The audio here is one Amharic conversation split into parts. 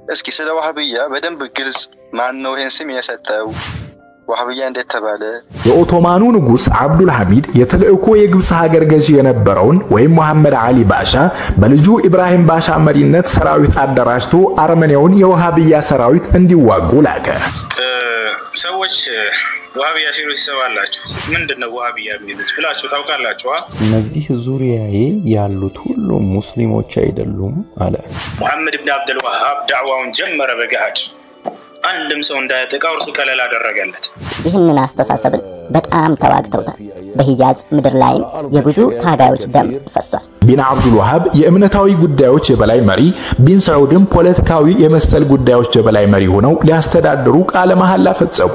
እስኪ ስለ ወሃቢያ በደንብ ግልጽ ማን ነው ይሄን ስም የሰጠው? ወሃቢያ እንዴት ተባለ? የኦቶማኑ ንጉስ አብዱል ሐሚድ የተልእኮ የግብጽ ሀገር ገዢ የነበረውን ወይም መሐመድ አሊ ባሻ በልጁ ኢብራሂም ባሻ መሪነት ሰራዊት አደራጅቶ አርመኒያውን የወሃቢያ ሰራዊት እንዲዋጉ ላከ። ሰዎች ወሃቢያ ሲሉ ይሰባላችሁ ምንድነው ወሃቢያ የሚሉት ብላችሁ ታውቃላችሁ? እነዚህ ዙሪያዬ ያሉት ሁሉ ሙስሊሞች አይደሉም አለ። መሐመድ ኢብኑ አብዱል ወሃብ ዳዕዋውን ጀመረ በገሃድ አንድም ሰው እንዳይጠቃው እርሱ ከለላ አደረገለት። ይህንን አስተሳሰብን በጣም ተዋግተውታል። በሂጃዝ ምድር ላይ የብዙ ታጋዮች ደም ፈሷል። ቢን አብዱል ወሃብ የእምነታዊ ጉዳዮች የበላይ መሪ፣ ቢን ሳዑድም ፖለቲካዊ የመሰል ጉዳዮች የበላይ መሪ ሆነው ሊያስተዳድሩ ቃለ መሐላ ፈጸሙ።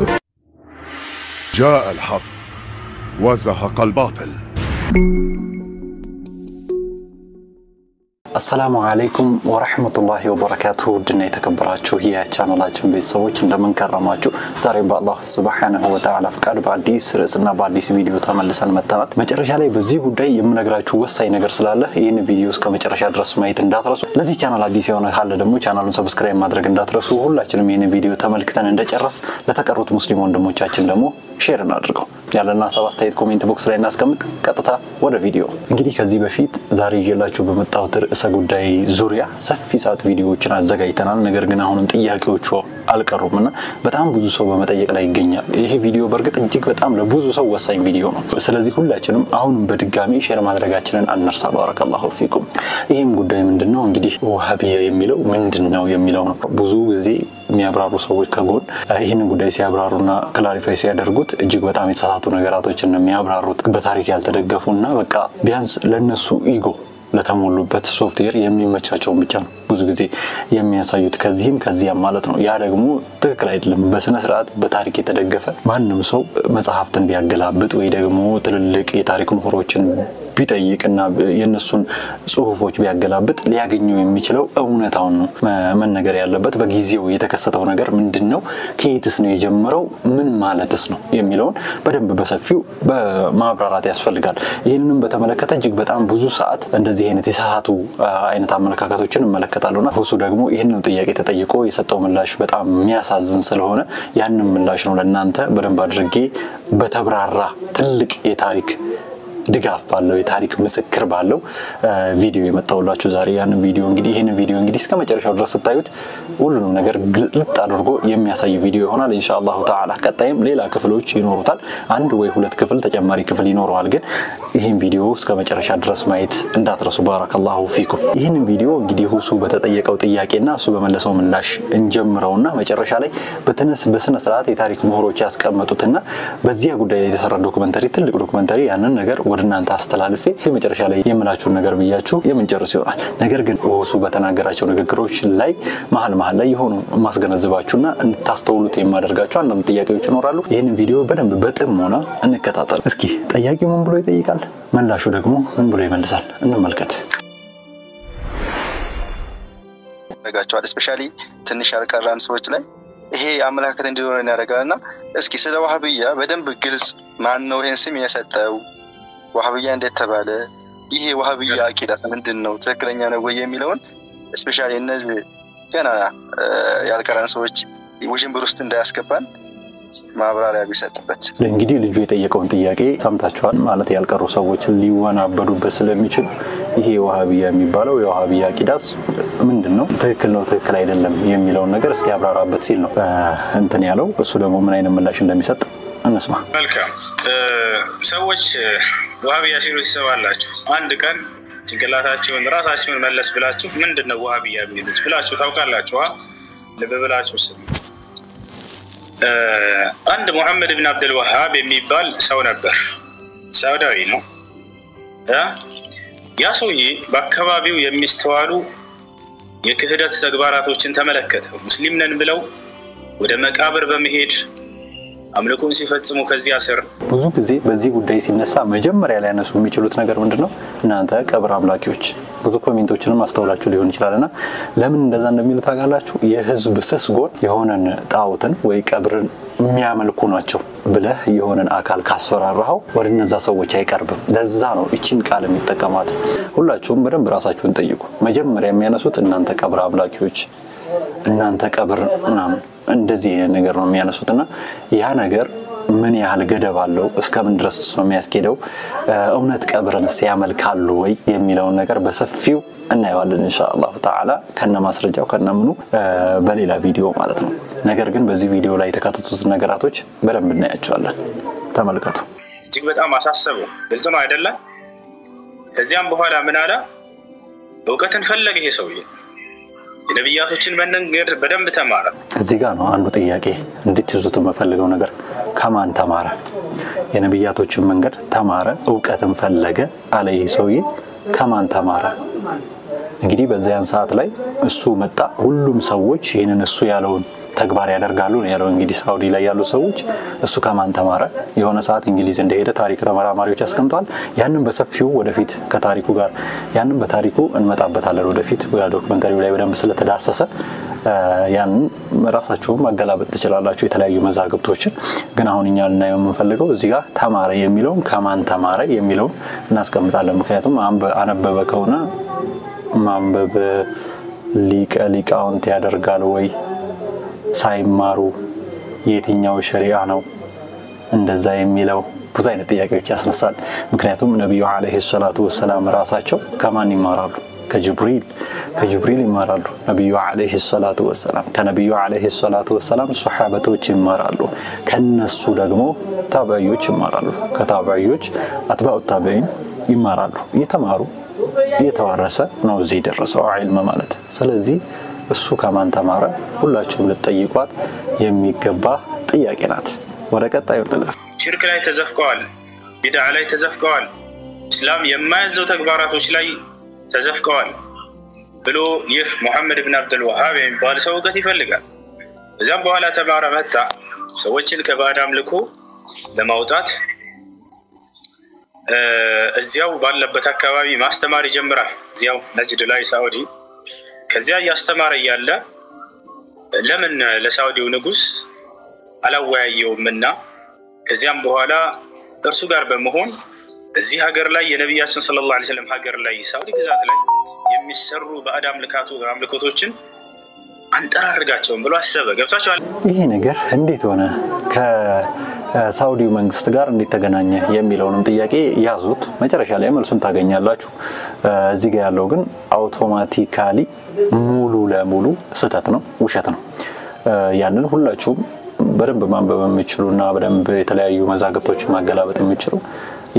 جاء الحق وزهق الباطل. السلام عليكم ورحمة الله وبركاته. دنا يتكبراتشو هي channelaችን ቤተሰቦች እንደምን ከረማችሁ? ዛሬ በአላህ Subhanahu Wa Ta'ala ፍቃድ በአዲስ ርዕስና በአዲስ ቪዲዮ ተመልሰን መጥተናል። መጨረሻ ላይ በዚህ ጉዳይ የምነግራችሁ ወሳኝ ነገር ስላለ ይሄን ቪዲዮ እስከ መጨረሻ ድረስ ማየት እንዳትረሱ። ለዚህ ቻናል አዲስ የሆነ ካለ ደግሞ ቻናሉን ሰብስክራይብ ማድረግ እንዳትረሱ። ሁላችንም ይሄን ቪዲዮ ተመልክተን እንደጨረስ ለተቀሩት ሙስሊም ወንድሞቻችን ደግሞ ሼር እናድርገው። ያለና ሐሳብ አስተያየት ኮሜንት ቦክስ ላይ እናስቀምጥ። ቀጥታ ወደ ቪዲዮ። እንግዲህ ከዚህ በፊት ዛሬ ይዤላችሁ በመጣሁት ርዕሰ ጉዳይ ዙሪያ ሰፊ ሰዓት ቪዲዮዎችን አዘጋጅተናል። ነገር ግን አሁንም ጥያቄዎቹ አልቀሩምና በጣም ብዙ ሰው በመጠየቅ ላይ ይገኛል። ይሄ ቪዲዮ በርግጥ እጅግ በጣም ለብዙ ሰው ወሳኝ ቪዲዮ ነው። ስለዚህ ሁላችንም አሁንም በድጋሚ ሼር ማድረጋችንን አንርሳ። ባረከላሁ ፊኩም። ይሄም ጉዳይ ምንድነው? እንግዲህ ወሃቢያ የሚለው ምንድነው የሚለው ነው። ብዙ ጊዜ የሚያብራሩ ሰዎች ከጎን ይሄን ጉዳይ ሲያብራሩና ክላሪፋይ ሲያደርጉት እጅግ በጣም የተሳሳቱ ነገራቶችን ነው የሚያብራሩት። በታሪክ ያልተደገፉና በቃ ቢያንስ ለነሱ ኢጎ ለተሞሉበት ሶፍትዌር የሚመቻቸው ብቻ ነው ብዙ ጊዜ የሚያሳዩት ከዚህም ከዚያም ማለት ነው። ያ ደግሞ ትክክል አይደለም። በስነ ስርዓት በታሪክ የተደገፈ ማንንም ሰው መጽሐፍትን ቢያገላብጥ ወይ ደግሞ ትልልቅ የታሪክ ምሁሮችን ቢጠይቅና የነሱን ጽሁፎች ቢያገላብጥ ሊያገኙ የሚችለው እውነታውን ነው መነገር ያለበት። በጊዜው የተከሰተው ነገር ምንድነው? ከየትስ ነው የጀመረው? ምን ማለትስ ነው የሚለውን በደንብ በሰፊው በማብራራት ያስፈልጋል። ይሄንንም በተመለከተ እጅግ በጣም ብዙ ሰዓት እንደዚህ አይነት የተሳሳቱ አይነት አመለካከቶችን እንመለከታለሁና ሁሱ ደግሞ ይሄንን ጥያቄ ተጠይቆ የሰጠው ምላሽ በጣም የሚያሳዝን ስለሆነ ያንን ምላሽ ነው ለእናንተ በደንብ አድርጌ በተብራራ ትልቅ የታሪክ ድጋፍ ባለው የታሪክ ምስክር ባለው ቪዲዮ የመጣውላችሁ ዛሬ። ያን ቪዲዮ እንግዲህ ይሄን ቪዲዮ እንግዲህ እስከ መጨረሻው ድረስ ታዩት ሁሉንም ነገር ግልጽ አድርጎ የሚያሳይ ቪዲዮ ይሆናል ኢንሻአላህ ተዓላ። ቀጣይም ሌላ ክፍሎች ይኖሩታል። አንድ ወይ ሁለት ክፍል ተጨማሪ ክፍል ይኖረዋል። ግን ይሄን ቪዲዮ እስከ መጨረሻ ድረስ ማየት እንዳትረሱ። ባረከላሁ ፊኩም። ይሄን ቪዲዮ እንግዲህ ሁሱ በተጠየቀው ጥያቄና እሱ በመለሰው ምላሽ እንጀምረውና መጨረሻ ላይ በስነ ስርዓት የታሪክ ምሁሮች ያስቀመጡትና በዚያ ጉዳይ ላይ የተሰራ ዶክመንተሪ ትልቅ ዶክመንተሪ ያንን ነገር ወደናንተ አስተላልፌ የመጨረሻ ላይ የምላችሁን ነገር ብያችሁ የምንጨርስ ይሆናል። ነገር ግን ሁሱ በተናገራቸው ንግግሮች ላይ መሀል ላይ የሆኑ ማስገነዝባችሁና እንድታስተውሉት የማደርጋችሁ አንዳንድ ጥያቄዎች ይኖራሉ። ይሄን ቪዲዮ በደንብ በጥሞና እንከታተል። እስኪ ጠያቂው ምን ብሎ ይጠይቃል፣ ምላሹ ደግሞ ምን ብሎ ይመልሳል እንመልከት። ነገራቸው ስፔሻሊ ትንሽ ያልቀራን ሰዎች ላይ ይሄ አመለካከት እንዲሆን ያደርጋልና እስኪ ስለ ወሃቢያ በደንብ ግልጽ ማን ነው ይሄን ስም የሰጠው? ወሃቢያ እንዴት ተባለ? ይሄ ወሃቢያ አቂዳ ምንድነው? ትክክለኛ ነው ወይ የሚለውን ስፔሻሊ እነዚህ ገና ያልቀራን ሰዎች ውዥንብር ውስጥ እንዳያስገባን ማብራሪያ ቢሰጥበት። እንግዲህ ልጁ የጠየቀውን ጥያቄ ሰምታችኋል ማለት ያልቀሩ ሰዎች ሊወናበዱበት ስለሚችል ይሄ ወሃቢያ የሚባለው የወሃቢያ አቂዳስ ምንድነው? ትክክል ነው ትክክል አይደለም የሚለውን ነገር እስኪ ያብራራበት ሲል ነው እንትን ያለው። እሱ ደግሞ ምን አይነት ምላሽ እንደሚሰጥ እንስማ። መልካም ሰዎች ወሃቢያ ሲሉ ይሰባላችሁ አንድ ቀን ጭንቅላታችሁን ራሳችሁን መለስ ብላችሁ ምንድነው ወሃቢያ የሚሉት ብላችሁ ታውቃላችሁ? ለበብላችሁ ስም አንድ መሐመድ ኢብኑ አብዱል ወሃብ የሚባል ሰው ነበር። ሳውዳዊ ነው። ያ ሰውዬ በአካባቢው የሚስተዋሉ የክህደት ተግባራቶችን ተመለከተ። ሙስሊም ነን ብለው ወደ መቃብር በመሄድ አምልኮን ሲፈጽሙ ከዚያ ስር ብዙ ጊዜ በዚህ ጉዳይ ሲነሳ መጀመሪያ ላይ ያነሱ የሚችሉት ነገር ምንድነው? እናንተ ቀብር አምላኪዎች ብዙ ኮሜንቶችንም አስተውላችሁ ሊሆን ይችላልና ለምን እንደዛ እንደሚሉ ታውቃላችሁ? የህዝብ ስስጎን የሆነን ጣውትን ወይ ቀብርን የሚያመልኩ ናቸው ብለህ የሆነን አካል ካስፈራራው ወደነዛ ሰዎች አይቀርብም። ለዛ ነው እቺን ቃል የሚጠቀማት። ሁላችሁም በደንብ ራሳችሁን ጠይቁ። መጀመሪያ የሚያነሱት እናንተ ቀብር አምላኪዎች እናንተ ቀብር ምናምን እንደዚህ ነገር ነው የሚያነሱትና ያ ነገር ምን ያህል ገደብ አለው እስከምን ድረስ ነው የሚያስኬደው እውነት ቀብርንስ ያመልካሉ ወይ የሚለው ነገር በሰፊው እናየዋለን ኢንሻአላህ ተዓላ ከነ ማስረጃው ከነምኑ በሌላ ቪዲዮ ማለት ነው ነገር ግን በዚህ ቪዲዮ ላይ የተካተቱት ነገራቶች በደንብ እናያቸዋለን ተመልከቱ እጅግ በጣም አሳሰበው ግልጽ ነው አይደለ ከዚያም በኋላ ምን አለ ዕውቀትን ፈለገ ይሄ ሰውዬ የነብያቶችን መንገድ በደንብ ተማረ እዚህ ጋር ነው አንዱ ጥያቄ እንድትይዙት የምፈልገው ነገር ከማን ተማረ የነብያቶችን መንገድ ተማረ ዕውቀትን ፈለገ አለ ይሄ ሰውዬ ከማን ተማረ እንግዲህ በዚያን ሰዓት ላይ እሱ መጣ ሁሉም ሰዎች ይሄንን እሱ ያለውን ተግባር ያደርጋሉ ነው ያለው እንግዲህ ሳውዲ ላይ ያሉ ሰዎች እሱ ከማን ተማረ የሆነ ሰዓት እንግሊዝ እንደሄደ ታሪክ ተመራማሪዎች ያስቀምጣል ያንን በሰፊው ወደፊት ከታሪኩ ጋር ያንን በታሪኩ እንመጣበታለን ወደፊት በዶክመንታሪው ላይ በደንብ ስለተዳሰሰ ያንን ራሳችሁም ማገላበጥ ትችላላችሁ የተለያዩ መዛግብቶችን ግን አሁን እኛ ልናየው የምንፈልገው እዚህ ጋር ተማረ የሚለውን ከማን ተማረ የሚለውን እናስቀምጣለን ምክንያቱም አነበበ ከሆነ ማንበብ ሊቃውንት ያደርጋል ወይ ሳይማሩ የትኛው ሸሪዓ ነው እንደዛ የሚለው ብዙ አይነት ጥያቄዎች ያስነሳል ምክንያቱም ነብዩ አለይሂ ሰላቱ ወሰለም ራሳቸው ከማን ይማራሉ ከጅብሪል ይማራሉ ነብዩ አለይሂ ሰላቱ ወሰለም ከነብዩ አለይሂ ሰላቱ ወሰለም ሱሐበቶች ይማራሉ ከነሱ ደግሞ ታቢዒዎች ይማራሉ ከታቢዒዎች አትባኡ ታቢዒን ይማራሉ የተማሩ የተዋረሰ ነው እዚህ ደረሰው ዒልም ማለት ስለዚህ እሱ ከማን ተማረ ሁላችሁም ልትጠይቋት የሚገባ ጥያቄ ናት ወደ ቀጣዩ ልለፍ ሽርክ ላይ ተዘፍቀዋል ቢድዓ ላይ ተዘፍቀዋል እስላም የማያዘው ተግባራቶች ላይ ተዘፍቀዋል ብሎ ይህ ሙሐመድ ኢብኑ አብዱል ወሃብ የሚባል ሰው ዕውቀት ይፈልጋል እዛም በኋላ ተማረ መጣ ሰዎችን ከባዕድ አምልኮ ለማውጣት እዚያው ባለበት አካባቢ ማስተማር ይጀምራል እዚያው ነጅድ ላይ ሳውዲ ከዚያ ያስተማረ ያለ ለምን ለሳውዲው ንጉስ አላወያየውምና ከዚያም በኋላ እርሱ ጋር በመሆን እዚህ ሀገር ላይ የነብያችን ሰለላሁ ዐለይሂ ወሰለም ሀገር ላይ ሳውዲ ግዛት ላይ የሚሰሩ ባዕድ አምልኮቶችን አንጠራርጋቸው ብሎ አሰበ ገብታችኋል ይሄ ነገር እንዴት ሆነ ከሳውዲው መንግስት ጋር እንዴት ተገናኘ የሚለውንም ጥያቄ ያዙት መጨረሻ ላይ መልሱን ታገኛላችሁ እዚህ ጋር ያለው ግን አውቶማቲካሊ ሙሉ ለሙሉ ስተት ነው ውሸት ነው ያንን ሁላችሁም በደንብ ማንበብ የምትችሉና በደንብ የተለያዩ መዛግብቶችን ማገላበጥ የምትችሉ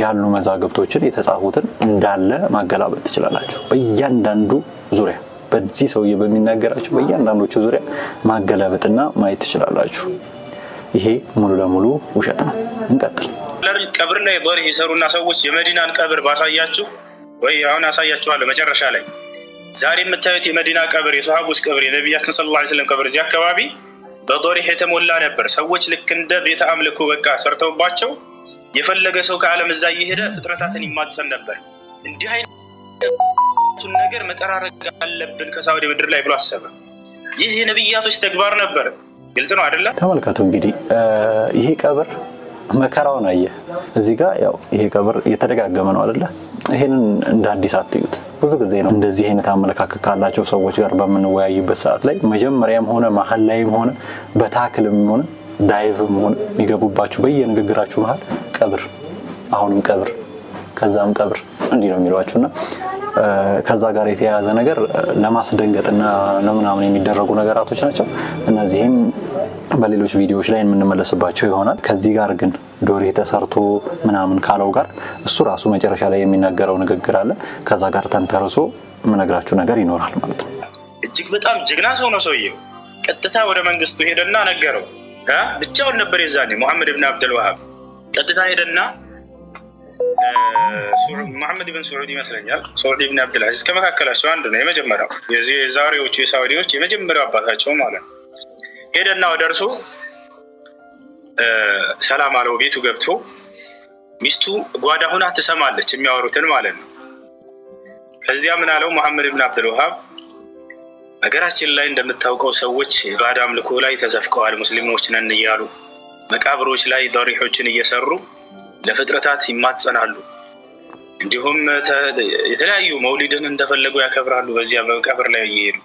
ያሉ መዛግብቶችን የተጻፉትን እንዳለ ማገላበጥ ትችላላችሁ በእያንዳንዱ ዙሪያ በዚህ ሰውዬ በሚናገራችሁ በእያንዳንዶቹ ዙሪያ ማገላበጥና ማየት ትችላላችሁ ይሄ ሙሉ ለሙሉ ውሸት ነው እንቀጥል ቀብር ላይ ዶሪ ይሰሩና ሰዎች የመዲናን ቀብር ባሳያችሁ ወይ አሁን አሳያችኋለሁ መጨረሻ ላይ ዛሬ የምታዩት የመዲና ቀብር የሷሃቦች ቀብር የነብያችን ሰለላሁ ዐለይሂ ወሰለም ቀብር እዚህ አካባቢ በዶሪ የተሞላ ነበር ሰዎች ልክ እንደ ቤተ አምልኮ በቃ ሰርተውባቸው የፈለገ ሰው ከዓለም እዛ እየሄደ ፍጥረታትን ይማጸን ነበር እንዲህ አይነቱን ነገር መጠራረግ አለብን ከሳውዲ ምድር ላይ ብሎ አሰበ ይህ የነብያቶች ተግባር ነበር ግልጽ ነው አይደለ ተመልከቱ እንግዲህ ይሄ ቀብር መከራውን አየ እዚህ ጋር ያው ይሄ ቀብር የተደጋገመ ነው አይደለ ይሄንን እንደ አዲስ አትዩት ብዙ ጊዜ ነው እንደዚህ አይነት አመለካከት ካላቸው ሰዎች ጋር በመንወያይበት ሰዓት ላይ መጀመሪያም ሆነ መሐል ላይም ሆነ በታክልም ሆነ ዳይቭም ሆነ የሚገቡባችሁ በየንግግራችሁ መሃል ቀብር አሁንም ቀብር ከዛም ቀብር እንዲህ ነው የሚሏችሁና ከዛ ጋር የተያያዘ ነገር ለማስደንገጥና ለምናምን የሚደረጉ ነገራቶች ናቸው እነዚህም በሌሎች ቪዲዮዎች ላይ የምንመለስባቸው ይሆናል ከዚህ ጋር ግን ዶሪ ተሰርቶ ምናምን ካለው ጋር እሱ ራሱ መጨረሻ ላይ የሚናገረው ንግግር አለ ከዛ ጋር ተንተርሶ ምነግራችሁ ነገር ይኖራል ማለት ነው እጅግ በጣም ጀግና ሰው ነው ሰውዬው ቀጥታ ወደ መንግስቱ ሄደና ነገረው ብቻውን ነበር የዛኔ ሙሐመድ ኢብኑ አብዱል ወሃብ ቀጥታ ሄደና ሙሐመድ ኢብኑ ሰዑድ ይመስለኛል ሰዑድ ኢብኑ አብዱል አዚዝ ከመካከላቸው አንዱ ነው የመጀመሪያው የዛሬዎቹ የሳውዲዎች የመጀመሪያው አባታቸው ማለት ነው ሄደና ወደ እርሱ ሰላም አለው ቤቱ ገብቶ ሚስቱ ጓዳ ሆና ትሰማለች የሚያወሩትን ማለት ነው ከዚያ ምን አለው ሙሐመድ ኢብኑ አብዱል ወሃብ አገራችን ላይ እንደምታውቀው ሰዎች ባዕድ አምልኮ ላይ ተዘፍቀዋል ሙስሊሞች ነን እያሉ መቃብሮች ላይ ዶሪሖችን እየሰሩ ለፍጥረታት ይማጸናሉ እንዲሁም የተለያዩ መውሊድን እንደፈለጉ ያከብራሉ በዚያ መቃብር ላይ እየሄዱ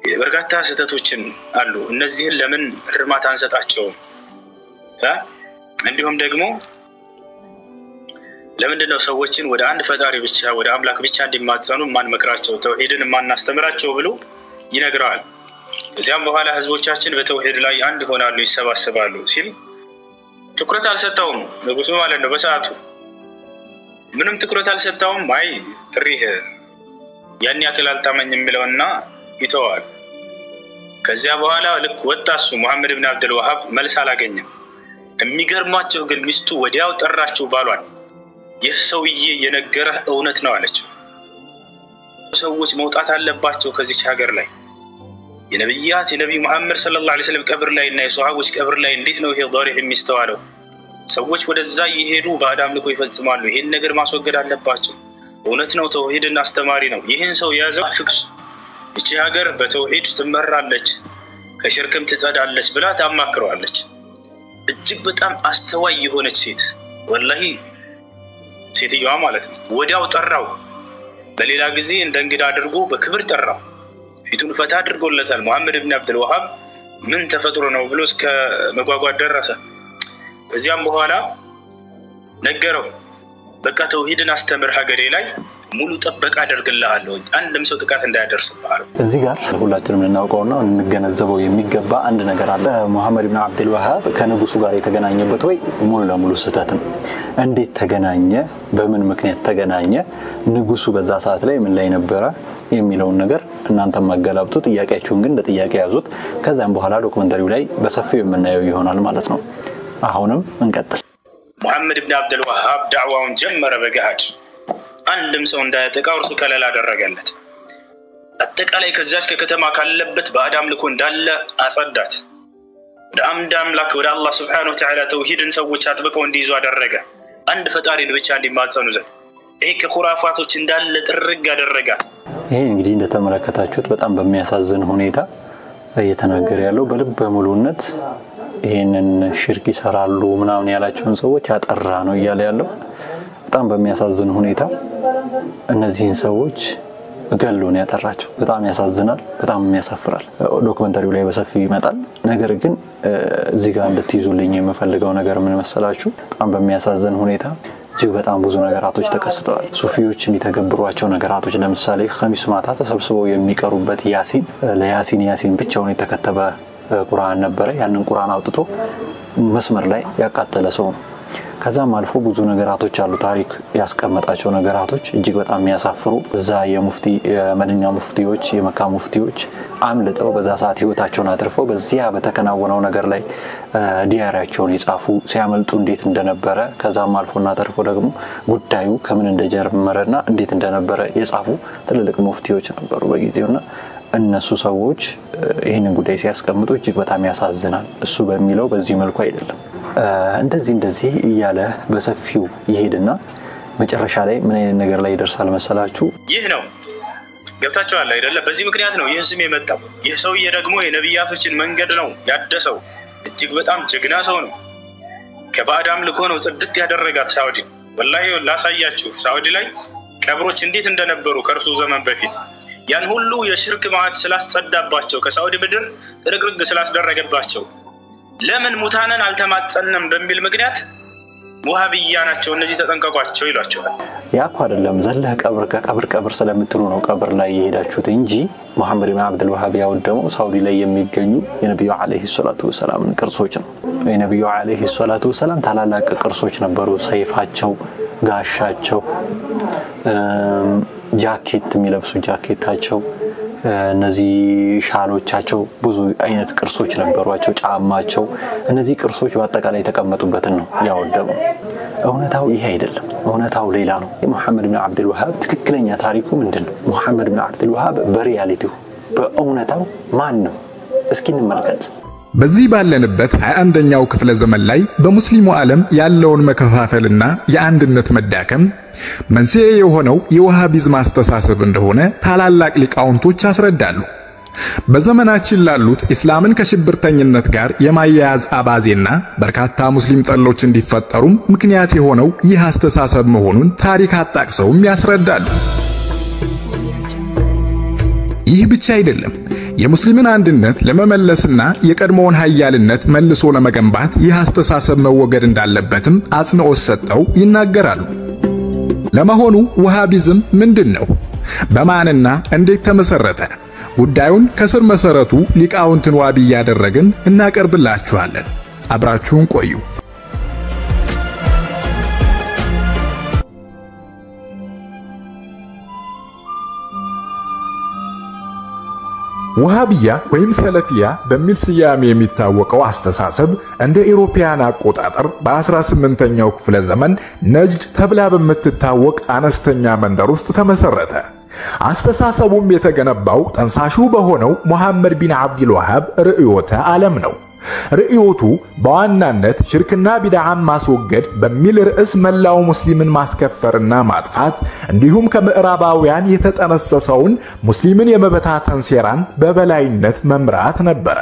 በርካታ ስህተቶችን አሉ እነዚህን ለምን እርማት አንሰጣቸው እንዲሁም ደግሞ ለምንድነው ሰዎችን ወደ አንድ ፈጣሪ ብቻ ወደ አምላክ ብቻ እንዲማጸኑ ማን መክራቸው ተውሂድን ማን አስተምራቸው ብሎ ይነግራል እዚያም በኋላ ህዝቦቻችን በተውሂድ ላይ አንድ ሆናሉ ይሰባሰባሉ ሲል ትኩረት አልሰጣውም ንጉሱ ማለት ነው በሰዓቱ ምንም ትኩረት አልሰጣውም አይ ጥሪህ ያን ያክል አልጣመኝ የሚለውና ይተዋል ከዚያ በኋላ ልክ ወጣሱ መሐመድ ኢብኑ አብዱል ወሃብ መልስ አላገኘም የሚገርማቸው ግን ሚስቱ ወዲያው ጠራቸው ባሏል ይህ ሰውዬ የነገረህ እውነት ነው አለችው ሰዎች መውጣት አለባቸው ከዚህ ሀገር ላይ የነብያት የነብዩ መሐመድ ሰለላሁ ዐለይሂ ወሰለም ቀብር ላይ እና የሷሃቦች ቀብር ላይ እንዴት ነው ይሄ ضريح የሚስተዋለው ሰዎች ወደዛ ይሄዱ ባዳም ልኮ ይፈጽማሉ ይሄን ነገር ማስወገድ አለባቸው እውነት ነው ተውሂድና አስተማሪ ነው ይሄን ሰው ያዘው ፍቅር እቺ ሀገር በተውሂድ ትመራለች ከሽርክም ትጸዳለች ብላ ታማክረዋለች እጅግ በጣም አስተዋይ የሆነች ሴት ወላሂ ሴትየዋ ማለት ነው ወዲያው ጠራው በሌላ ጊዜ እንደ እንግዳ አድርጎ በክብር ጠራው ፊቱን ፈታ አድርጎለታል መሐመድ ኢብኑ አብዱል ወሃብ ምን ተፈጥሮ ነው ብሎ እስከ መጓጓት ደረሰ ከዚያም በኋላ ነገረው በቃ ተውሂድን አስተምር ሀገሬ ላይ ሙሉ ተበቃ አደርግልሃለሁ አንድም ሰው ጥቃት እንዳያደርስብህ እዚህ ጋር ሁላችንም እናውቀውና እንገነዘበው የሚገባ አንድ ነገር አለ መሐመድ ኢብኑ አብዱል ወሃብ ከንጉሱ ጋር የተገናኘበት ወይ ሙሉ ለሙሉ ስህተት ነው እንዴት ተገናኘ በምን ምክንያት ተገናኘ ንጉሱ በዛ ሰዓት ላይ ምን ላይ ነበር የሚለው ነገር እናንተ ማገላብጡ ጥያቄያችሁን ግን ለጥያቄ ያዙት ከዛም በኋላ ዶክመንተሪው ላይ በሰፊው የምናየው ይሆናል ማለት ነው አሁንም እንቀጥል መሐመድ ኢብኑ አብዱል ወሃብ ዳዕዋውን ጀመረ በገሃድ አንድም ሰው እንዳያጠቃው እርሱ ከለላ አደረገለት አጠቃላይ ከዛች ከከተማ ካለበት በአዳም ልኮ እንዳለ አጸዳት ወደ አምላክ ወደ አላህ Subhanahu Wa Ta'ala ተውሂድን ሰዎች አጥብቀው እንዲይዙ አደረገ አንድ ፈጣሪን ብቻ እንዲማጸኑ ዘንድ ይሄ ከኹራፋቶች እንዳለ ጥርግ አደረገ ይሄ እንግዲህ እንደተመለከታችሁት በጣም በሚያሳዝን ሁኔታ እየተናገረ ያለው በልበ ሙሉነት ይሄንን ሽርክ ይሰራሉ ምናምን ያላቸውን ሰዎች ያጠራ ነው እያለ ያለው በጣም በሚያሳዝን ሁኔታ እነዚህን ሰዎች ገሎን ያጠራቸው በጣም ያሳዝናል በጣም የሚያሳፍራል ዶክመንተሪው ላይ በሰፊው ይመጣል ነገር ግን እዚህ ጋር እንድትይዙልኝ የምፈልገው ነገር ምን መሰላችሁ በጣም በሚያሳዝን ሁኔታ እጅግ በጣም ብዙ ነገራቶች ተከስተዋል ሱፊዎች የሚተገብሯቸው ነገራቶች ለምሳሌ ኸሚስ ማታ ተሰብስበው የሚቀሩበት ያሲን ብቻውን የተከተበ ቁርአን ነበር ያንን ቁርአን አውጥቶ መስመር ላይ ያቃጠለ ሰው ከዛም አልፎ ብዙ ነገራቶች አሉ ታሪክ ያስቀመጣቸው ነገራቶች እጅግ በጣም የሚያሳፍሩ እዛ የመዲና ሙፍቲዎች የመካ ሙፍቲዎች አምልጠው በዛ ሰዓት ህይወታቸውን አትርፈው በዚያ በተከናወነው ነገር ላይ ዲያሪያቸውን ይጻፉ ሲያመልጡ እንዴት እንደነበረ ከዛም አልፎና ተርፎ ደግሞ ጉዳዩ ከምን እንደጀመረና እንዴት እንደነበረ የጻፉ ትልልቅ ሙፍቲዎች ነበሩ በጊዜውና እነሱ ሰዎች ይሄንን ጉዳይ ሲያስቀምጡ እጅግ በጣም ያሳዝናል እሱ በሚለው በዚህ መልኩ አይደለም እንደዚህ እያለ በሰፊው ይሄድና መጨረሻ ላይ ምን አይነት ነገር ላይ ይደርሳል መሰላችሁ ይህ ነው ገብታችኋል አይደለ በዚህ ምክንያት ነው ይህ ስም የመጣው ይህ ሰውዬ ደግሞ የነብያቶችን መንገድ ነው ያደሰው እጅግ በጣም ጀግና ሰው ነው ከባዳም ልኮ ነው ጽድት ያደረጋት ሳውዲ ወላሂ ላሳያችሁ ሳውዲ ላይ ቀብሮች እንዴት እንደነበሩ ከርሱ ዘመን በፊት ያን ሁሉ የሽርክ ማዓት ስላስጸዳባቸው ከሳውዲ ምድር ጥርግርግ ስላስደረገባቸው ለምን ሙታነን አልተማጸንም በሚል ምክንያት ወሃቢያ ናቸው እነዚህ ተጠንቀቋቸው ይሏቸዋል ያኳ አይደለም ዘለህ ቀብር ስለምትሉ ነው ቀብር ላይ ይሄዳችሁት እንጂ መሐመድ ኢብኑ አብዱል ወሃብ ያወደሙ ሳውዲ ላይ የሚገኙ የነብዩ አለይሂ ሰላቱ ወሰላም ቅርሶች ነው የነብዩ አለይሂ ሰላቱ ወሰላም ታላላቅ ቅርሶች ነበሩ ሰይፋቸው ጋሻቸው ጃኬት የሚለብሱ ጃኬታቸው እነዚህ ሻሎቻቸው ብዙ አይነት ቅርሶች ነበርዋቸው ጫማቸው እነዚህ ቅርሶች በአጠቃላይ ተቀመጡበትን ነው ያወደሙ እውነታው ይሄ አይደለም እውነታው ሌላ ነው መሐመድ ኢብኑ አብዱል ወሃብ ትክክለኛ ታሪኩ ምንድነው መሐመድ ኢብኑ አብዱል ወሃብ በሪያሊቲው በእውነታው ማን ነው እስኪ እንመልከት በዚህ ባለንበት 21ኛው ክፍለ ዘመን ላይ በሙስሊሙ ዓለም ያለውን መከፋፈልና የአንድነት መዳከም መንስኤ የሆነው የወሃቢዝም አስተሳሰብ እንደሆነ ታላላቅ ሊቃውንቶች ያስረዳሉ። በዘመናችን ላሉት እስላምን ከሽብርተኝነት ጋር የማያያዝ አባዜና በርካታ ሙስሊም ጠሎች እንዲፈጠሩም ምክንያት የሆነው ይህ አስተሳሰብ መሆኑን ታሪክ አጣቅሰውም ያስረዳሉ። ይህ ብቻ አይደለም። የሙስሊምን አንድነት ለመመለስና የቀድሞውን ኃያልነት መልሶ ለመገንባት ይህ አስተሳሰብ መወገድ እንዳለበትም አጽንኦት ሰጥተው ይናገራሉ። ለመሆኑ ወሃቢዝም ምንድነው? በማንና እንዴት ተመሰረተ? ጉዳዩን ከስር መሰረቱ ሊቃውንትን ዋቢ ያደረግን እናቀርብላችኋለን። አብራችሁን ቆዩ። ወሃቢያ ወይም ሰለፊያ በሚል ስያሜ የሚታወቀው አስተሳሰብ እንደ ኢሮፒያን አቆጣጠር በ18ኛው ክፍለ ዘመን ነጅድ ተብላ በምትታወቅ አነስተኛ መንደር ውስጥ ተመሰረተ። አስተሳሰቡም የተገነባው ጠንሳሹ በሆነው ሙሐመድ ቢን አብዱል ወሃብ ርዕዮተ ዓለም ነው። ርዕዮቱ በዋናነት ሽርክና ቢድዓን ማስወገድ በሚል ርዕስ መላው ሙስሊምን ማስከፈርና ማጥፋት እንዲሁም ከምዕራባውያን የተጠነሰሰውን ሙስሊምን የመበታተን ሴራን በበላይነት መምራት ነበር።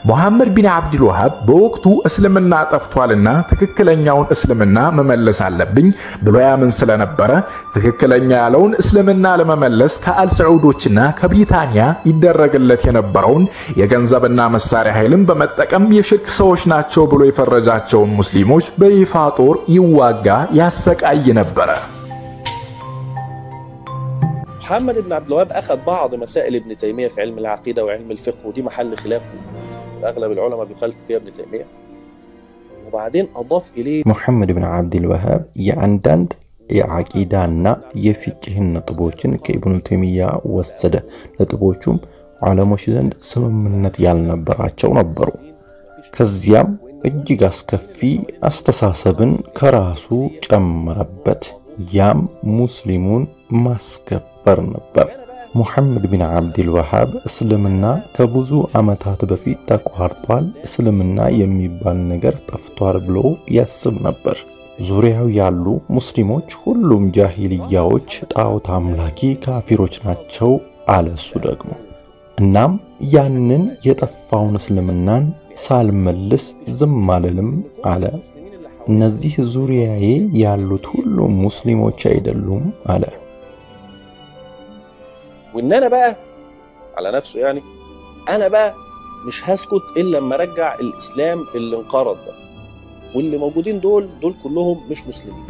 ሙሐመድ ቢን አብዱል ወሃብ በወቅቱ እስልምና ጠፍቷልና ትክክለኛውን እስልምና መመለስ አለብኝ ብሎ ያምን ስለነበረ ትክክለኛ ያለውን እስልምና ለመመለስ ከአልሰዑዶችና ከብሪታንያ ይደረግለት የነበረውን የገንዘብና መሳሪያ ኃይልን በመጠቀም የሽርክ ሰዎች ናቸው ብሎ የፈረጃቸውን ሙስሊሞች በይፋ ጦር ይዋጋ ያሰቃይ ነበር። محمد بن عبد الوهاب أخذ بعض مسائل ابن تيمية في علم العقيدة وعلم الفقه ودي محل خلاف أغلب العلماء بيخالفوا فيها ابن تيمية وبعدين أضاف إليه محمد بن عبد الوهاب يعندند የዓቂዳና የፊቅህን ነጥቦችን ከኢብኑ ተይሚያ ወሰደ። ነጥቦቹም ዓለሞች ዘንድ ስምምነት ያልነበራቸው ነበሩ። ከዚያም እጅግ አስከፊ አስተሳሰብን ከራሱ ጨመረበት። ያም ሙስሊሙን ማስከፈር ነበር። ሙሐመድ ቢን አብዱል ወሃብ እስልምና ከብዙ ዓመታት በፊት ተቋርጧል፣ እስልምና የሚባል ነገር ጠፍቷል ብሎ ያስብ ነበር። ዙሪያው ያሉ ሙስሊሞች ሁሉም ጃሂልያዎች ጣዖት አምላኪ ካፊሮች ናቸው አለሱ ደግሞ። እናም ያንን የጠፋውን እስልምናን ሳልመልስ ዝም አልልም አለ። እነዚህ ዙሪያዬ ያሉት ሁሉ ሙስሊሞች አይደሉም አለ። وإن أنا بقى على نفسه يعني أنا بقى مش هسكت إلا لما أرجع الإسلام اللي انقرض ده واللي موجودين دول كلهم مش مسلمين.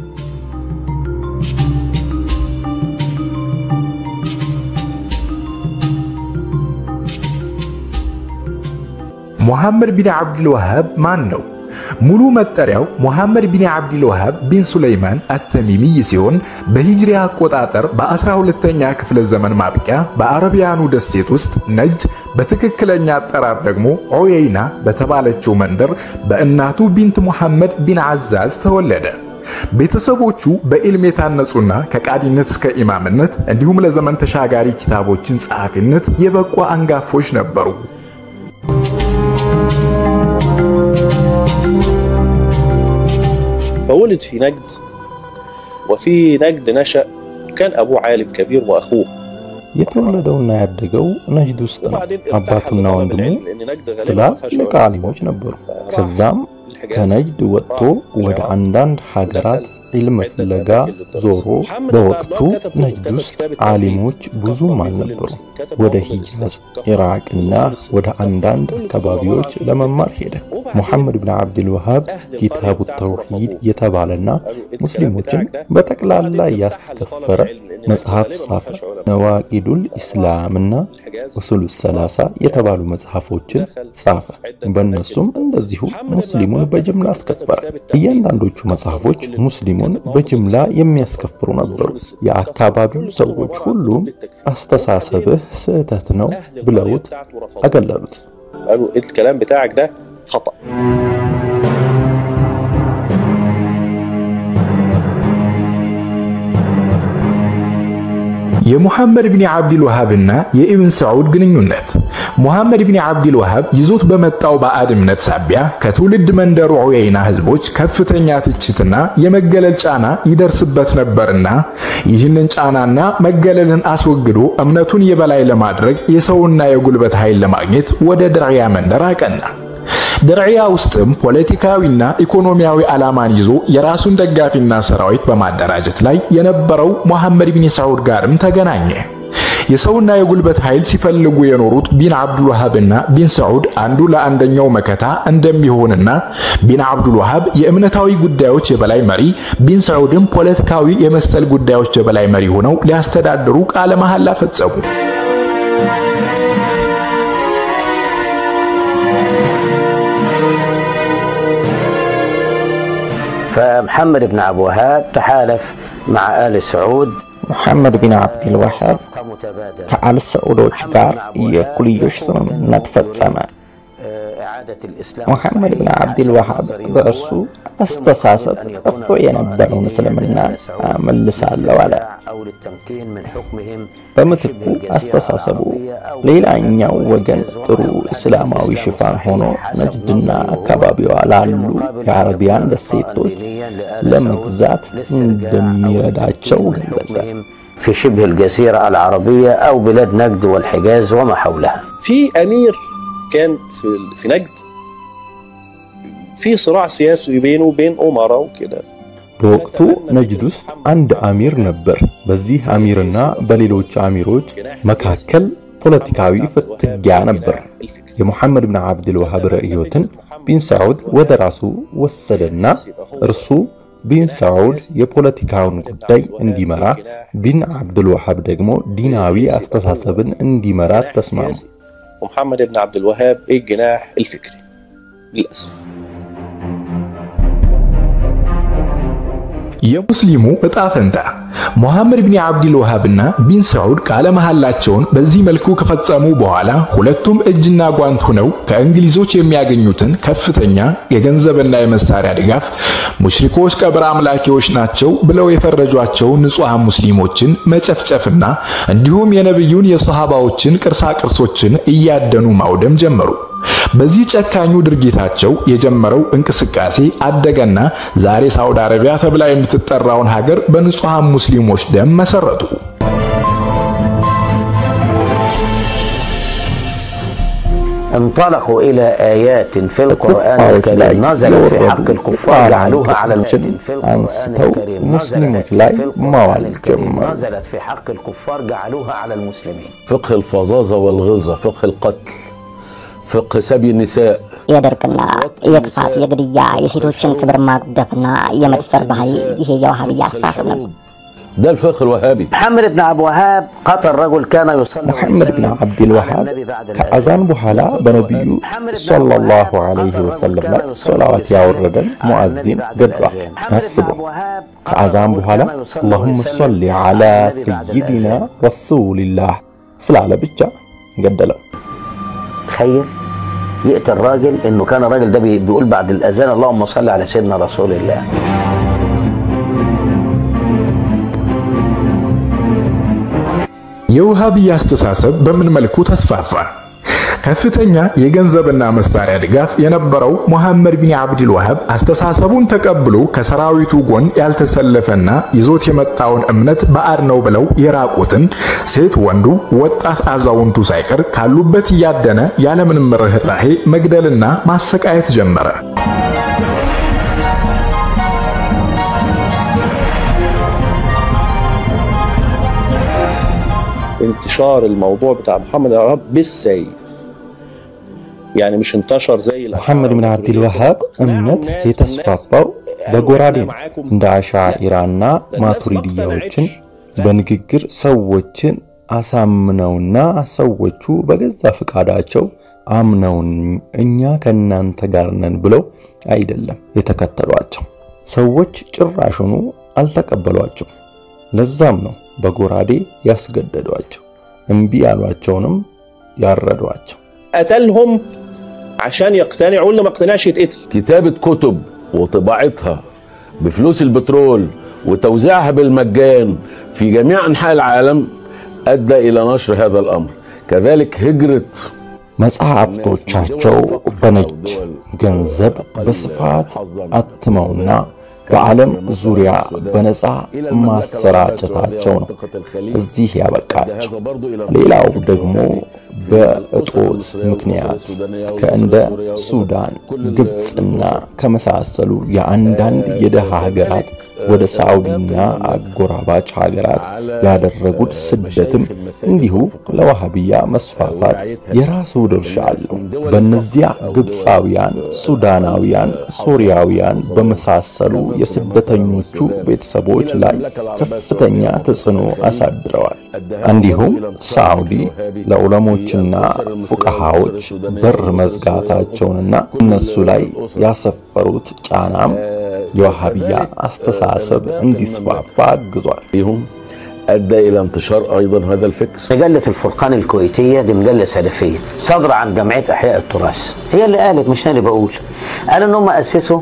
ሙሐመድ ቢን አብዱል ወሃብ ማን ነው? ሙሉ መጠሪያው ሙሐመድ ቢን አብዱል ወሃብ ቢን ሱለይማን አተሚሚ ሲሆን በሂጅሪ አቆጣጠር በ12ኛ ክፍለ ዘመን ማብቂያ በአረቢያኑ ደሴት ውስጥ ነጅድ በትክክለኛ አጠራር ደግሞ ዑየይና በተባለችው መንደር በእናቱ ቢንት ሙሐመድ ቢን አዛዝ ተወለደ። ቤተሰቦቹ በኢልም የታነጹና ከቃዲነት እስከ ኢማምነት እንዲሁም ለዘመን ተሻጋሪ ኪታቦችን ጸሐፊነት የበቁ አንጋፎች ነበሩ። فولد في نجد وفي نجد نشأ كان أبوه عالم كبير وأخوه የተወለደውና ያደገው ነጅድ ውስጥ ነው። አባቱና ወንድሙ ትላልቅ ዓሊሞች ነበሩ። ከዛም ከነጅድ ወጥቶ ወደ አንዳንድ ሀገራት علم ፍለጋ ዞሮ በወቅቱ ነጅድ ውስጥ ዓሊሞች ብዙም አልነበሩ። ወደ ሂጃዝ ኢራቅና ወደ አንዳንድ አካባቢዎች ለመማር ሄደ። ሙሐመድ ብን አብዱል ወሃብ ኪታቡ ተውሂድ የተባለና ሙስሊሞችን በጠቅላላ ያስከፈረ መጽሐፍ ጻፈ። ነዋቂዱል ኢስላምና ኡሱሉ ሰላሳ የተባሉ መጽሐፎችን ጻፈ። በእነሱም እንደዚሁ ሙስሊሙን በጅምላ አስከፈረ። እያንዳንዶቹ መጽሐፎች ሙስሊሙን በጅምላ የሚያስከፍሩ ነበሩ። የአካባቢው ሰዎች ሁሉ አስተሳሰብህ ስህተት ነው ብለውት አገለሉት። قالوا الكلام بتاعك ده خطأ. የሙሐመድ ቢን አብዱል ወሃብና የኢብን ሰዑድ ግንኙነት። ሙሐመድ ቢን አብዱል ወሃብ ይዞት በመጣው ባዕድ እምነት ሳቢያ ከትውልድ መንደሩ ዑየይና ህዝቦች ከፍተኛ ትችትና የመገለል ጫና ይደርስበት ነበርና ይህንን ጫናና መገለልን አስወግዶ እምነቱን የበላይ ለማድረግ የሰውና የጉልበት ኃይል ለማግኘት ወደ ድርያ መንደር አቀና። ድርያ ውስጥም ፖለቲካዊና ኢኮኖሚያዊ ዓላማን ይዞ የራሱን ደጋፊና ሰራዊት በማደራጀት ላይ የነበረው ሙሐመድ ቢን ሰዑድ ጋርም ተገናኘ። የሰውና የጉልበት ኃይል ሲፈልጉ የኖሩት ቢን አብዱል ወሃብና ቢን ሰዑድ አንዱ ለአንደኛው መከታ እንደሚሆንና ቢን አብዱል ወሃብ የእምነታዊ ጉዳዮች የበላይ መሪ፣ ቢን ሰዑድም ፖለቲካዊ የመሰል ጉዳዮች የበላይ መሪ ሆነው ሊያስተዳድሩ ቃለ መሐላ ፈጸሙ። فمحمد بن عبد الوهاب تحالف مع آل سعود. محمد بن عبد الوهاب كآل سعود وشجار يكليش سمنت فتصمة. محمد بن عبد الوهاب بأرسو استساسب أفضو ينبرو مسلمنا ملسا اللوالا بمتكو استساسبو ليلا إنيا وغن ترو إسلاماوي شفان هونو نجدنا كبابي وعلالو العربيان دسيتوج لمجزات دمير داتشو غلبزا في شبه الجزيرة العربية أو بلاد نجد والحجاز وما حولها. في أمير كان في نجد في صراع سياسي بينه وبين أمراء وكده. بوقتو نجد ውስጥ አንድ አሚር ነበር። በዚህ አሚርና በሌሎች አሚሮች መካከል ፖለቲካዊ ፍትጊያ ነበር። የሙሐመድ ብን አብዱል ወሃብ ራእዮትን ቢን ሰዑድ ወደ ራሱ ወሰደና እርሱ ቢን ሰዑድ የፖለቲካውን ጉዳይ እንዲመራ፣ ቢን አብዱል ወሃብ ደግሞ ዲናዊ አስተሳሰብን እንዲመራ ተስማሙ። محمد بن عبد الوهاب الجناح الفكري للأسف. የሙስሊሙ እጣ ፈንታ ሙሐመድ ብን አብዱል ወሃብና ቢን ሰዑድ ቃለ መሐላቸውን በዚህ መልኩ ከፈጸሙ በኋላ ሁለቱም እጅና ጓንት ሆነው ከእንግሊዞች የሚያገኙትን ከፍተኛ የገንዘብና የመሳሪያ ድጋፍ ሙሽሪኮች ቀብር አምላኪዎች ናቸው ብለው የፈረጇቸው ንጹሃን ሙስሊሞችን መጨፍጨፍና እንዲሁም የነብዩን የሷሃባዎችን ቅርሳቅርሶችን እያደኑ ማውደም ጀመሩ። በዚህ ጨካኙ ድርጊታቸው የጀመረው እንቅስቃሴ አደገና ዛሬ ሳውዲ አረቢያ ተብላ የምትጠራውን ሀገር በንጹሃን ሙስሊሞች ደም መሰረቱ። انطلقوا إلى آيات في القرآن الكريم نزلت في حق الكفار جعلوها على المسلمين في القرآن الكريم نزلت في حق الكفار جعلوها على المسلمين. فقه الفظاظة والغلظة، فقه القتل، فقه سبي النساء يدركنا يكفات يقريا يسيروچن كبر ماقدفنا يمدفر بهاي يهي وهابي استاسنا. ده الفقه الوهابي. محمد بن عبد الوهاب قتل رجل كان يصلي. محمد بن عبد الوهاب كأذان بحالا بنبي صلى الله عليه وسلم صلوات يورد مؤذن قدره نسبه كأذان بحالا اللهم صل على سيدنا رسول الله صلى على بجا قدله. تخيل يقتل الراجل انه كان الراجل ده بيقول بعد الاذان اللهم صل على سيدنا رسول الله. የውሃብያ አስተሳሰብ በምን መልኩ ተስፋፋ? ከፍተኛ የገንዘብና መሳሪያ ድጋፍ የነበረው ሙሐመድ ብን አብዱል ወሃብ አስተሳሰቡን ተቀብሎ ከሰራዊቱ ጎን ያልተሰለፈና ይዞት የመጣውን እምነት ባዕድ ነው ብለው የራቁትን ሴት ወንዱ፣ ወጣት አዛውንቱ ሳይቀር ካሉበት እያደነ ያለምንም ርህራሄ መግደልና ማሰቃየት ጀመረ። انتشار الموضوع بتاع محمد الوهاب بالسيف، يعني مش انتشر زي محمد بن عبد الوهاب እምነት የተስፋፋው በጎራዴ እንደ አሻኢራና ማቱሪዲያዎችን በንግግር ሰዎችን አሳምነውና ሰዎቹ በገዛ ፍቃዳቸው አምነው እኛ ከናንተ ጋር ነን ብለው አይደለም የተከተሏቸው። ሰዎች ጭራሹኑ አልተቀበሏቸው። ለዛም ነው በጎራዴ ያስገደዷቸው፣ እንቢ ያሏቸውንም ያረዷቸው። قتلهم عشان يقتنعوا، اللي ما اقتنعش يتقتل. كتابة كتب وطباعتها بفلوس البترول وتوزيعها بالمجان في جميع أنحاء العالم أدى إلى نشر هذا الأمر. كذلك هجرة መጽሐፍቶቻቸው በነጭ ገንዘብ በስፋት አትመውና በዓለም ዙሪያ በነፃ ማሰራጨታቸው ነው እዚህ ያበቃቸው። ሌላው ደግሞ በእጦት ምክንያት ከእንደ ሱዳን ግብጽና ከመሳሰሉ የአንዳንድ የደሃ ሀገራት ወደ ሳዑዲና አጎራባች ሀገራት ያደረጉት ስደትም እንዲሁ ለዋሃቢያ መስፋፋት የራሱ ድርሻ አለው። በእነዚያ ግብጻውያን፣ ሱዳናውያን፣ ሶሪያውያን በመሳሰሉ የስደተኞቹ ቤተሰቦች ላይ ከፍተኛ ተጽዕኖ አሳድረዋል። እንዲሁም ሳዑዲ ለዑለሞችና ፉቃሃዎች በር መዝጋታቸውንና እነሱ ላይ ያሰፈሩት ጫናም የዋሃቢያ አስተሳሰብ እንዲስፋፋ አግዟል። أدى إلى انتشار أيضا هذا الفكر. مجلة الفرقان الكويتية دي مجلة سلفية صادرة عن جمعية أحياء التراث، هي اللي قالت مش أنا اللي بقول، قالوا إن هم أسسوا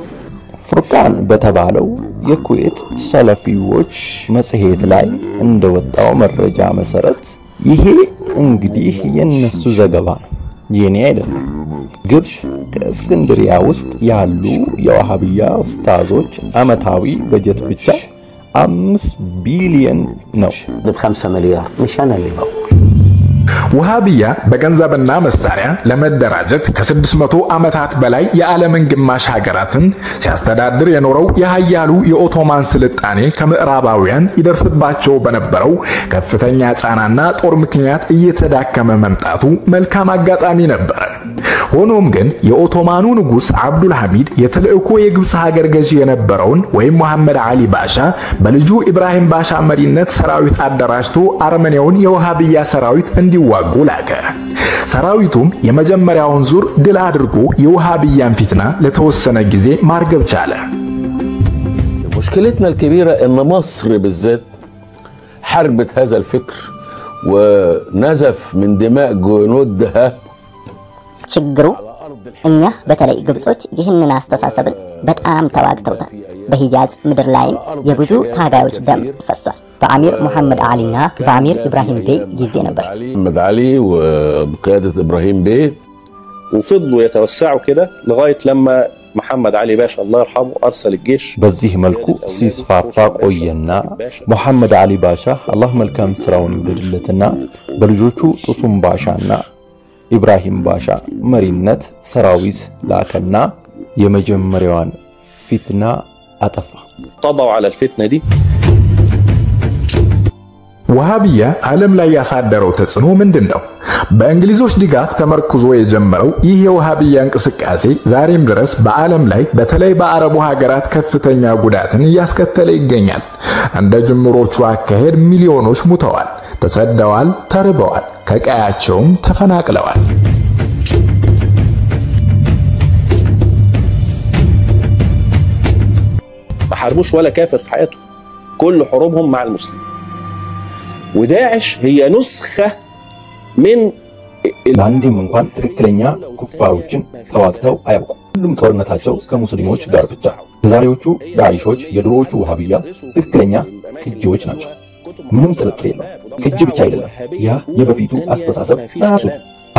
فرقان በተባለው የኩዌት ሰለፊዎች መጽሔት ላይ እንደወጣው መረጃ መሰረት ይሄ እንግዲህ የነሱ ዘገባ ነው፣ የኔ አይደለም። ግብጽ ከእስክንድሪያ ውስጥ ያሉ የዋሃቢያ ኡስታዞች አመታዊ በጀት ብቻ 5 ቢሊዮን ነው። ب5 مليار مش أنا اللي بقول። ውሃቢያ በገንዘብና መሳሪያ ለመደራጀት ከ600 ዓመታት በላይ የዓለምን ግማሽ ሀገራትን ሲያስተዳድር የኖረው የኃያሉ የኦቶማን ስልጣኔ ከምዕራባውያን ይደርስባቸው በነበረው ከፍተኛ ጫናና ጦር ምክንያት እየተዳከመ መምጣቱ መልካም አጋጣሚ ነበር። ሆኖም ግን የኦቶማኑ ንጉስ አብዱል ሐሚድ የተልእኮ የግብጽ ሀገር ገዢ የነበረውን ወይም መሐመድ አሊ ባሻ በልጁ ኢብራሂም ባሻ መሪነት ሰራዊት አደራጅቶ አርመኒያውን የውሃቢያ ሰራዊት እንዲዋጉ ላከ። ሰራዊቱም የመጀመሪያውን ዙር ድል አድርጎ የውሃቢያን ፊትና ለተወሰነ ጊዜ ማርገብ ቻለ። مشكلتنا الكبيرة ان مصر بالذات حربت هذا الفكر ونزف من دماء جنودها. ችግሩ እኛ በተለይ ግብጾች ይህንን አስተሳሰብን በጣም ተዋግተውታል። በሂጃዝ ምድር ላይ የብዙ ታጋዮች ደም ፈሷል። በአሚር ሙሐመድ አሊና በአሚር ኢብራሂም ቤይ ጊዜ ነበር። محمد علي وبقيادة إبراهيم بيه وفضلوا يتوسعوا كده لغاية لما محمد علي باشا الله يرحمه أرسل الجيش. በዚህ መልኩ ሲስፋፋ ቆየና ሙሐመድ አሊ ባሻ አላህ መልካም ስራውን ይወድለትና በልጆቹ ጡሱም ባሻና ኢብራሂም ባሻ መሪነት ሰራዊት ላከና የመጀመሪያዋን ፊትና አጠፋ። قضوا على الفتنة دي. ውሃቢያ ዓለም ላይ ያሳደረው ተጽዕኖ ምንድነው? በእንግሊዞች ድጋፍ ተመርኩዞ የጀመረው ይህ የውሃቢያ እንቅስቃሴ ዛሬም ድረስ በዓለም ላይ በተለይ በአረቡ ሀገራት ከፍተኛ ጉዳትን እያስከተለ ይገኛል። እንደ ጅምሮቹ አካሄድ ሚሊዮኖች ሙተዋል፣ ተሰደዋል፣ ተርበዋል፣ ከቀያቸውም ተፈናቅለዋል። ما حاربوش ولا كافر في حياته، كل حروبهم مع المسلمين. وداعش هي نسخة من ለአንዴም እንኳን ትክክለኛ ኩፋሮችን ተዋግተው አያውቁም። ሁሉም ጦርነታቸው ከሙስሊሞች ጋር ብቻ። የዛሬዎቹ ዳዒሾች የድሮዎቹ ውሃቢያ ትክክለኛ ቅጂዎች ናቸው። ምንም ጥርጥር የለውም። ቅጂ ብቻ አይደለም፣ ያ የበፊቱ አስተሳሰብ ራሱ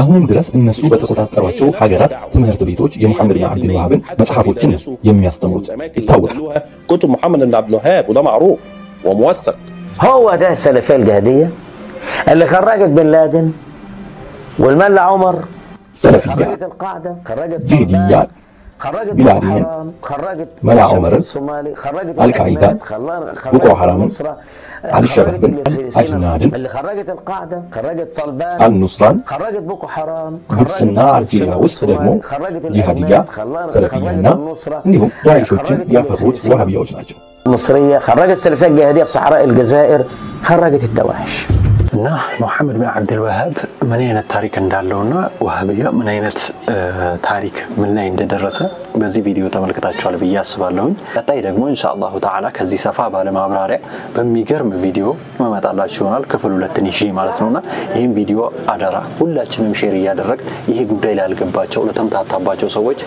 አሁንም ድረስ እነሱ በተቆጣጠሯቸው ሀገራት ትምህርት ቤቶች የሙሐመድ ብን አብዱል ወሃብን መጽሐፎችን የሚያስተምሩት ይታወቃል። كتب محمد بن عبد الوهاب وده معروف وموثق. هو ده السلفية الجهادية اللي خرجت بن لادن والملا عمر. سلفية خرجت القاعدة، خرجت جهديات خرجت بلادين خرجت ملا عمر الصومالي، خرجت القاعدة بوكو حرام علي الشباب بن أجناد اللي خرجت القاعدة، خرجت طالبان النصران خرجت بوكو حرام ግብጽና አልጄሪያ ውስጥ ደግሞ ጂሃዲያ ሰለፊያና እንዲሁም ዳዒሾችን ያፈሩት ዋሃቢያዎች ናቸው። مصرية خرجت السلفية الجهادية في صحراء الجزائر، خرجت الدواعش. እና ሙሐመድ ብን አብዱል ወሃብ ምን አይነት ታሪክ እንዳለውና ወሃቢያ ምን አይነት ታሪክ ምን ላይ እንደደረሰ በዚህ ቪዲዮ ተመልክታችኋል ብዬ አስባለሁኝ። ቀጣይ ደግሞ ኢንሻአላሁ ተዓላ ከዚህ ሰፋ ባለ ማብራሪያ በሚገርም ቪዲዮ መመጣላችሁ ይሆናል፣ ክፍል 2 ይዤ ማለት ነውና ይሄን ቪዲዮ አደራ ሁላችንም ሼር እያደረግ ይሄ ጉዳይ ላይ ያልገባቸው ለተምታታባቸው ሰዎች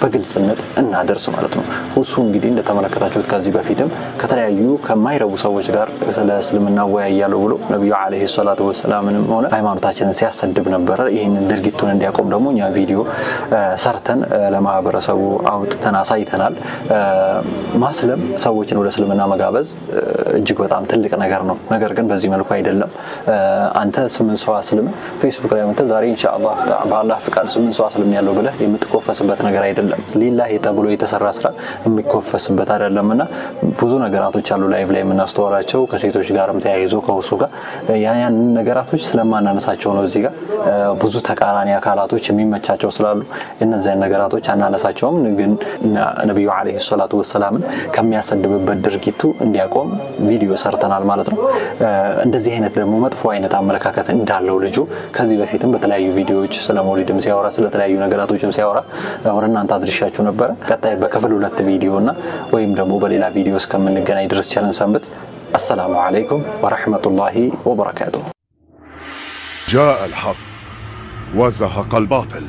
በግልጽነት እናደርስ ማለት ነው። እሱ እንግዲህ እንደተመለከታችሁት ከዚህ በፊትም ከተለያዩ ከማይረቡ ሰዎች ጋር ስለ እስልምና ወያያለው ብሎ ነብዩ አለይሂ ሰላቱ ወሰላምንም ሆነ ሃይማኖታችንን ሲያሰድብ ነበር ይሄንን ድርጊቱን እንዲያቆም ደግሞ ኛ ቪዲዮ ሰርተን ለማህበረሰቡ አውጥተን አሳይተናል ማስለም ሰዎችን ወደ እስልምና መጋበዝ እጅግ በጣም ትልቅ ነገር ነው ነገር ግን በዚህ መልኩ አይደለም አንተ 8 ሰው አስልም ፌስቡክ ላይ አንተ ዛሬ ኢንሻአላህ በአላህ ፍቃድ 8 ሰው አስልም ያለው ብለህ የምትኮፈስበት ነገር አይደለም ሊላሂ ተብሎ የተሰራ ስራ የሚኮፈስበት አይደለምና ብዙ ነገራቶች አሉ ላይቭ ላይ የምናስተዋራቸው ከሴቶች ጋርም ተያይዞ ከውሱ ጋር ያን ነገራቶች ስለማናነሳቸው ነው እዚህ ጋር ብዙ ተቃራኒ አካላቶች የሚመቻቸው ስላሉ እነዚያን ነገራቶች አናነሳቸውም ግን ነብዩ አለይሂ ሰላቱ ወሰላም ከሚያሰድብበት ድርጊቱ እንዲያቆም ቪዲዮ ሰርተናል ማለት ነው እንደዚህ አይነት ደግሞ መጥፎ አይነት አመለካከት እንዳለው ልጁ ከዚህ በፊትም በተለያዩ ቪዲዮዎች ስለ መውሊድም ሲያወራ ስለ ተለያዩ ነገራቶችም ሲያወራ ወረናንተ አድርሻችሁ ነበር ቀጣይ በክፍል 2 ቪዲዮና ወይም ደግሞ በሌላ ቪዲዮ እስከምንገናኝ ድረስ ቻለን ሰንብት السلام عليكم ورحمة الله وبركاته جاء الحق وزهق الباطل